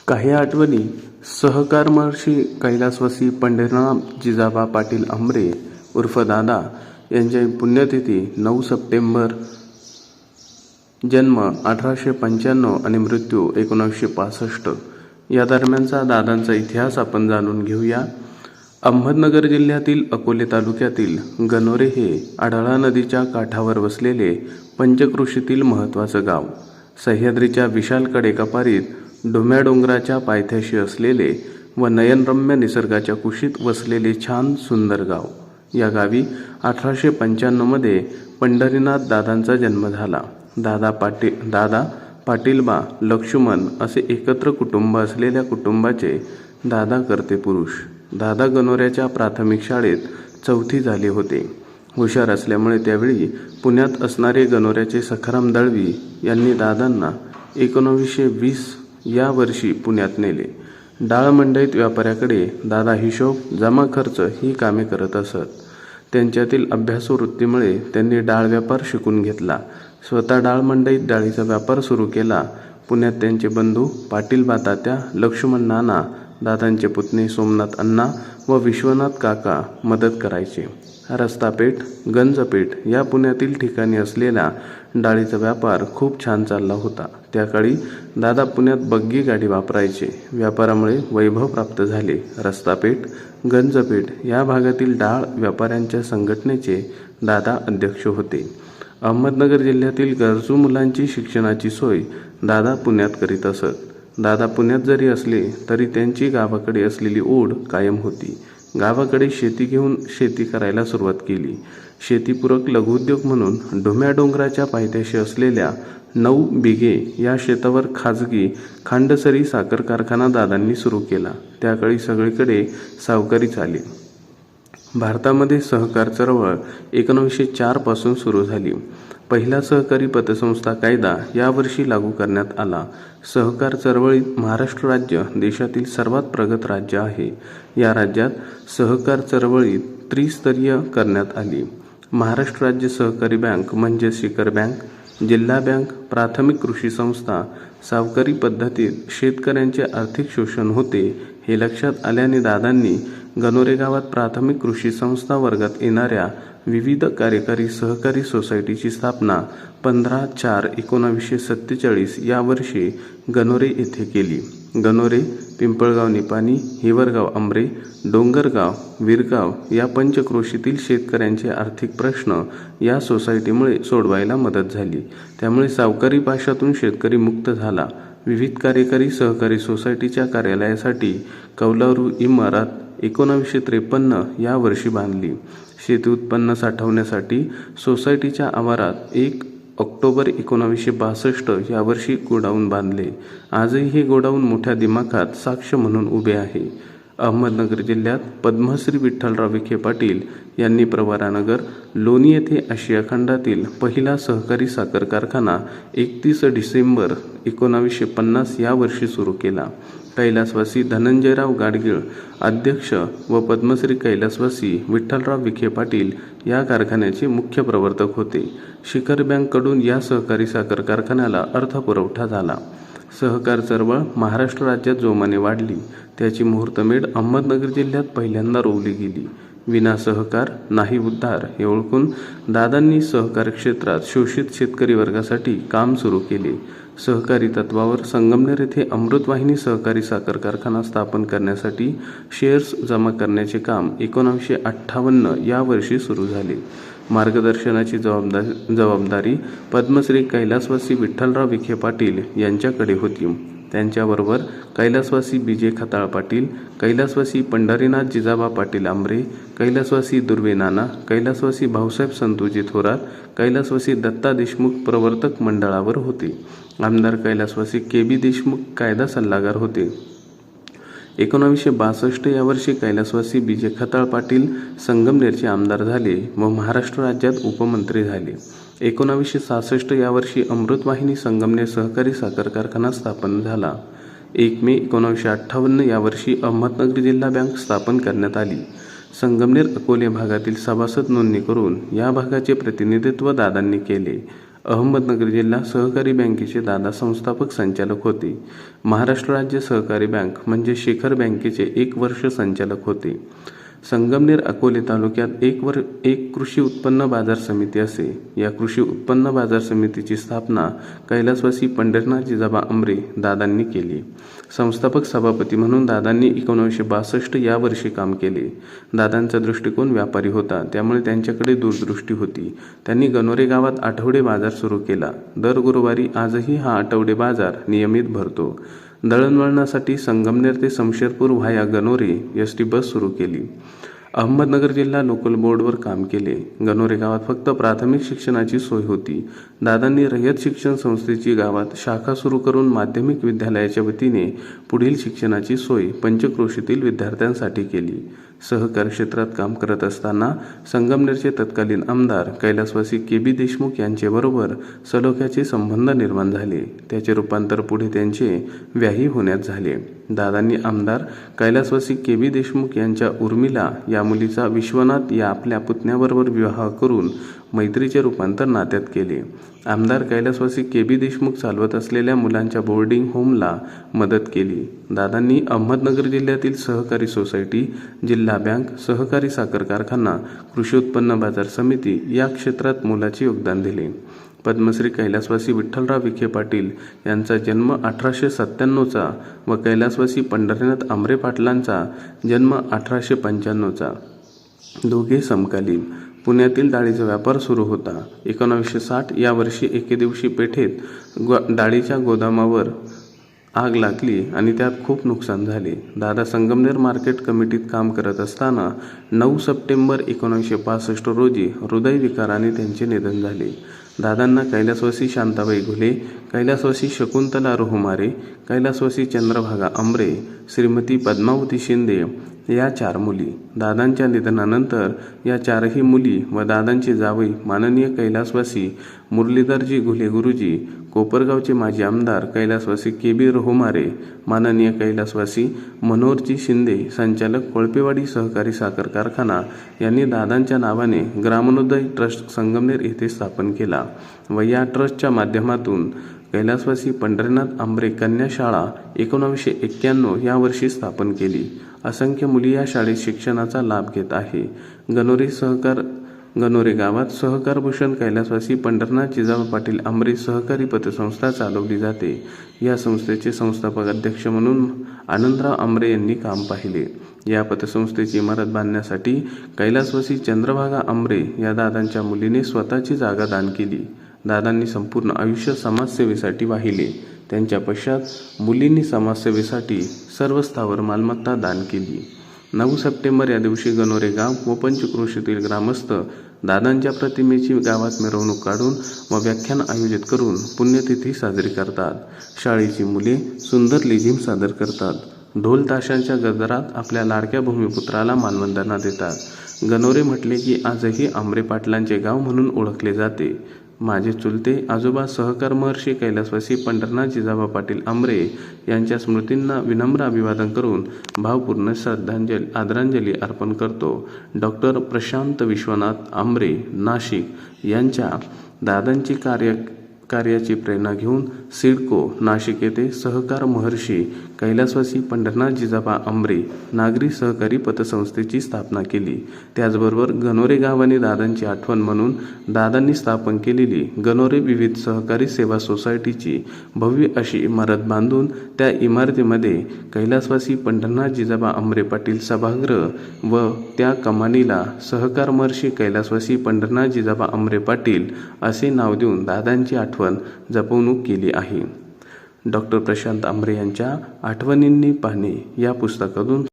काही आठवणी. सहकार महर्षी कैलासवासी पंढरीनाथ जिजाबा पाटील आंबरे उर्फ दादा यांची पुण्यतिथी 9 सप्टेंबर. जन्म 1895 आणि मृत्यू 1965. या दरम्यानचा दादांचा इतिहास आपण जाणून घेऊया. अहमदनगर जिल्ह्यातील अकोले तालुक्यातील गणोरे हे आढळा नदीच्या काठावर वसलेले पंचक्रोशीतील महत्त्वाचं गाव. सह्याद्रीच्या विशाल कडेकपारीत डोम्या डोंगराच्या पायथ्याशी असलेले व नयनरम्य निसर्गाच्या कुशीत वसलेले छान सुंदर गाव. या गावी 1895 मध्ये पंढरीनाथ दादांचा जन्म झाला. दादा पाटीलबा लक्ष्मण असे एकत्र कुटुंब असलेल्या कुटुंबाचे दादा कर्ते पुरुष. दादा गणोऱ्याच्या प्राथमिक शाळेत 4थी झाले होते. हुशार असल्यामुळे त्यावेळी पुण्यात असणारे गणोऱ्याचे सखाराम दळवी यांनी दादांना 1920 या वर्षी पुण्यात नेले. डाळ मंडईत व्यापाऱ्याकडे दादा हिशोब, जमा खर्च ही कामे करत असत. त्यांच्यातील अभ्यासू वृत्तीमुळे त्यांनी डाळ व्यापार शिकून घेतला. स्वतः डाळ मंडईत डाळीचा व्यापार सुरू केला. पुण्यात त्यांचे बंधू पाटीलबा तात्या, लक्ष्मण नाना, दादांचे पुतणे सोमनाथ अण्णा व विश्वनाथ काका मदत करायचे. रस्तापेठ, गंजपेठ या पुण्यातील ठिकाणी असलेला डाळीचा व्यापार खूप छान चालला होता. त्या काळी दादा पुण्यात बग्गी गाडी वापरायचे. व्यापारामुळे वैभव प्राप्त झाले. रस्तापेठ, गंजपेठ या भागातील डाळ व्यापाऱ्यांच्या संघटनेचे दादा अध्यक्ष होते. अहमदनगर जिल्ह्यातील गरजू मुलांची शिक्षणाची सोय दादा पुण्यात करीत असत. दादा पुण्यात जरी असले तरी त्यांची गावाकडे असलेली ओढ कायम होती. गावाकडे शेती घेऊन शेती करायला सुरुवात केली. शेतीपूरक लघुउद्योग म्हणून डोम्या डोंगराच्या पायथ्याशी असलेल्या 9 बिघे या शेतावर खाजगी खांडसरी साखर कारखाना दादांनी सुरू केला. त्याकाळी सगळीकडे सावकारी चाले. भारतामध्ये सहकार चळवळ 1904 पासून सुरू झाली. पहिला सहकारी पतसंस्था कायदा या वर्षी लागू करण्यात आला. सहकार चळवळीत महाराष्ट्र राज्य देशातील सर्वात प्रगत राज्य आहे. या राज्यात सहकार चळवळीत त्रिस्तरीय करण्यात आली. महाराष्ट्र राज्य सहकारी बँक म्हणजे शिखर बँक, जिल्हा बँक, प्राथमिक कृषी संस्था. सावकारी पद्धतीत शेतकऱ्यांचे आर्थिक शोषण होते हे लक्षात आल्याने दादांनी गणोरे गावात प्राथमिक कृषी संस्था वर्गात येणाऱ्या विविध कार्यकारी सहकारी सोसायटीची स्थापना 15/4/1947 या वर्षी गणोरे येथे केली. गणोरे, पिंपळगाव निपाणी, हिवरगाव आंबरे, डोंगरगाव, विरगाव या पंचक्रोशीतील शेतकऱ्यांचे आर्थिक प्रश्न या सोसायटीमुळे सोडवायला मदत झाली. त्यामुळे सावकारी पाशातून शेतकरी मुक्त झाला. विविध कार्यकारी सहकारी सोसायटीच्या कार्यालयासाठी कौलारू इमारत 1953 या वर्षी बांधली. शेती उत्पन्न साठवण्यासाठी सोसायटीच्या आवारात 1 ऑक्टोबर 1962 या वर्षी गोडाऊन बांधले. आजही हे गोडाऊन मोठ्या दिमाखात साक्ष म्हणून उभे आहे. अहमदनगर जिल्ह्यात पद्मश्री विठ्ठलराव विखे पाटील यांनी प्रवरानगर, लोणी येथे आशिया खंडातील पहिला सहकारी साखर कारखाना 31 डिसेंबर 1950 या वर्षी सुरू केला. कैलासवासी धनंजयराव गाडगीळ अध्यक्ष व पद्मश्री कैलासवासी विठ्ठलराव विखे पाटील या कारखान्याचे मुख्य प्रवर्तक होते. शिखर बँककडून या सहकारी साखर कारखान्याला अर्थपुरवठा झाला. सहकार चळवळ महाराष्ट्र राज्यात जोमाने वाढली. त्याची मुहूर्तमेढ अहमदनगर जिल्ह्यात पहिल्यांदा रोवली गेली. विना सहकार नाही उद्धार हे ओळखून दादांनी सहकार क्षेत्रात शोषित शेतकरी वर्गासाठी काम सुरू केले. सहकारी तत्वावर संगमनेर येथे अमृतवाहिनी सहकारी साखर कारखाना स्थापन करण्यासाठी शेअर्स जमा करण्याचे काम 1958 या वर्षी सुरू झाले. मार्गदर्शनाची जबाबदारी पद्मश्री कैलासवासी विठ्ठलराव विखे पाटील यांच्याकडे होती. त्यांच्याबरोबर कैलासवासी बीजे खताळ पाटील, कैलासवासी पंढरीनाथ जिजाबा पाटील आंबरे, कैलासवासी दुर्वे नाना, कैलासवासी भाऊसाहेब संतोजी थोरात, कैलासवासी दत्ता देशमुख प्रवर्तक मंडळावर होते. आमदार कैलासवासी के.बी. देशमुख कायदा सल्लागार होते. 1962 या वर्षी कैलासवासी बीजे खताळ पाटील संगमनेरचे आमदार झाले व महाराष्ट्र राज्यात उपमंत्री झाले. 1966 या वर्षी अमृतवाहिनी संगमनेर सहकारी साखर कारखाना स्थापन झाला. 1 मे 1958 या वर्षी अहमदनगर जिल्हा बँक स्थापन करण्यात आली. संगमनेर अकोले भागातील सभासद नोंदणी करून या भागाचे प्रतिनिधित्व दादांनी केले. अहमदनगर जिल्हा सहकारी बँकेचे दादा संस्थापक संचालक होते. महाराष्ट्र राज्य सहकारी बँक म्हणजे शिखर बँकेचे 1 वर्ष संचालक होते. संगमनेर अकोले तालुक्यात एक कृषी उत्पन्न बाजार समिती असे. या कृषी उत्पन्न बाजार समितीची स्थापना कैलासवासी पंढरीनाथ जिजाबा आंबरे दादांनी केली. संस्थापक सभापती म्हणून दादांनी 1962 या वर्षी काम केले. दादांचा दृष्टिकोन व्यापारी होता, त्यामुळे त्यांच्याकडे दूरदृष्टी होती. त्यांनी गणोरे गावात आठवडे बाजार सुरू केला. दर गुरुवारी आजही हा आठवडे बाजार नियमित भरतो. दळणवळणासाठी संगमनेर ते शमशेरपूर व्हाया गणोरे एसटी बस सुरू केली. अहमदनगर जिल्हा लोकल बोर्डवर काम केले. गणोरे गावात फक्त प्राथमिक शिक्षणाची सोय होती. दादांनी रयत शिक्षण संस्थेची गावात शाखा सुरू करून माध्यमिक विद्यालयाच्या वतीने पुढील शिक्षणाची सोय पंचक्रोशीतील विद्यार्थ्यांसाठी केली. सहकार क्षेत्रात काम करत असताना संगमनेरचे तत्कालीन आमदार कैलासवासी के.बी. देशमुख यांच्याबरोबर सलोख्याचे संबंध निर्माण झाले. त्याचे रूपांतर पुढे त्यांचे व्याही होण्यात झाले. दादांनी आमदार कैलासवासी के.बी. देशमुख यांच्या उर्मिला या मुलीचा विश्वनाथ या आपल्या पुतण्याबरोबर विवाह करून मैत्रीचे रूपांतर नात्यात केले. आमदार कैलासवासी के.बी. देशमुख चालवत असलेल्या मुलांच्या बोर्डिंग होमला मदत केली. दादांनी अहमदनगर जिल्ह्यातील सहकारी सोसायटी, जिल्हा बँक, सहकारी साखर कारखाना, कृषी उत्पन्न बाजार समिती या क्षेत्रात मोलाचे योगदान दिले. पद्मश्री कैलासवासी विठ्ठलराव विखे पाटील यांचा जन्म 1897चा व कैलासवासी पंढरीनाथ आंबरे पाटलांचा जन्म 1895चा. दोघे समकालीन. पुण्यातील डाळीचा व्यापार सुरू होता. 1960 या वर्षी एके दिवशी पेठेत डाळीच्या गोदामावर आग लागली आणि त्यात खूप नुकसान झाले. दादा संगमनेर मार्केट कमिटीत काम करत असताना 9 सप्टेंबर 1965 रोजी हृदयविकाराने त्यांचे निधन झाले. दादांना कैलासवासी शांताबाई घुले, कैलासवासी शकुंतला रोहुमारे, कैलासवासी चंद्रभागा आंबरे, श्रीमती पद्मावती शिंदे या 4 मुली. दादांच्या निधनानंतर या 4ही मुली व दादांचे जावई माननीय कैलासवासी मुरलीधरजी घुले गुरुजी, कोपरगावचे माजी आमदार कैलासवासी के.बी. रोहुमारे, माननीय कैलासवासी मनोहरजी शिंदे, संचालक कोळपेवाडी सहकारी साखर कारखाना यांनी दादांच्या नावाने ग्रामोदय ट्रस्ट संगमनेर येथे स्थापन केला व या ट्रस्टच्या माध्यमातून कैलासवासी पंढरीनाथ आंबरे कन्या शाळा 1991 या वर्षी स्थापन केली. असंख्य मुली या शाळेत शिक्षणाचा लाभ घेत आहे. गणोरे गावात सहकार भूषण कैलासवासी पंढरीनाथ जिजाबा पाटील आंबरे सहकारी पतसंस्था चालवली जाते. या संस्थेचे संस्थापक अध्यक्ष म्हणून आनंदराव आंबरे यांनी काम पाहिले. या पतसंस्थेची इमारत बांधण्यासाठी कैलासवासी चंद्रभागा आंबरे या दादांच्या मुलीने स्वतःची जागा दान केली. दादांनी संपूर्ण आयुष्य समाजसेवेसाठी वाहिले. त्यांच्या पश्चात मुलींनी समाजसेवेसाठी सर्व स्थावर मालमत्ता दान केली. 9 सप्टेंबर या दिवशी गणोरे गाव व पंचक्रोशीतील ग्रामस्थ दादांच्या प्रतिमेची गावात मिरवणूक काढून व व्याख्यान आयोजित करून पुण्यतिथी साजरी करतात. शाळेची मुले सुंदर लेझिम सादर करतात. ढोल ताशांच्या गजरात आपल्या लाडक्या भूमिपुत्राला मानवंदना देतात. गणोरे म्हटले की आजही आंबरे पाटलांचे गाव म्हणून ओळखले जाते. माझे चुलते आजोबा सहकार महर्षी कैलासवासी पंढरीनाथ जिजाबा पाटील आंबरे यांच्या स्मृतींना विनम्र अभिवादन करून भावपूर्ण आदरांजली अर्पण करतो. डॉक्टर प्रशांत विश्वनाथ आंबरे नाशिक यांच्या दादांची कार्याची प्रेरणा घेऊन सिडको नाशिक येथे सहकार महर्षी कैलासवासी पंढरीनाथ जिजाबा आंबरे नागरी सहकारी पतसंस्थेची स्थापना केली. त्याचबरोबर गणोरे गावाने दादांची आठवण म्हणून दादांनी स्थापन केलेली गणोरे विविध सहकारी सेवा सोसायटीची भव्य अशी इमारत बांधून त्या इमारतीमध्ये कैलासवासी पंढरीनाथ जिजाबा आंबरे पाटील सभागृह व त्या कमानीला सहकार महर्षी कैलासवासी पंढरीनाथ जिजाबा आंबरे पाटील असे नाव देऊन दादांची आठवण जपवणूक केली आहे. डॉक्टर प्रशांत आंबरे यांच्या आठवणींनी पाहणे या पुस्तकातून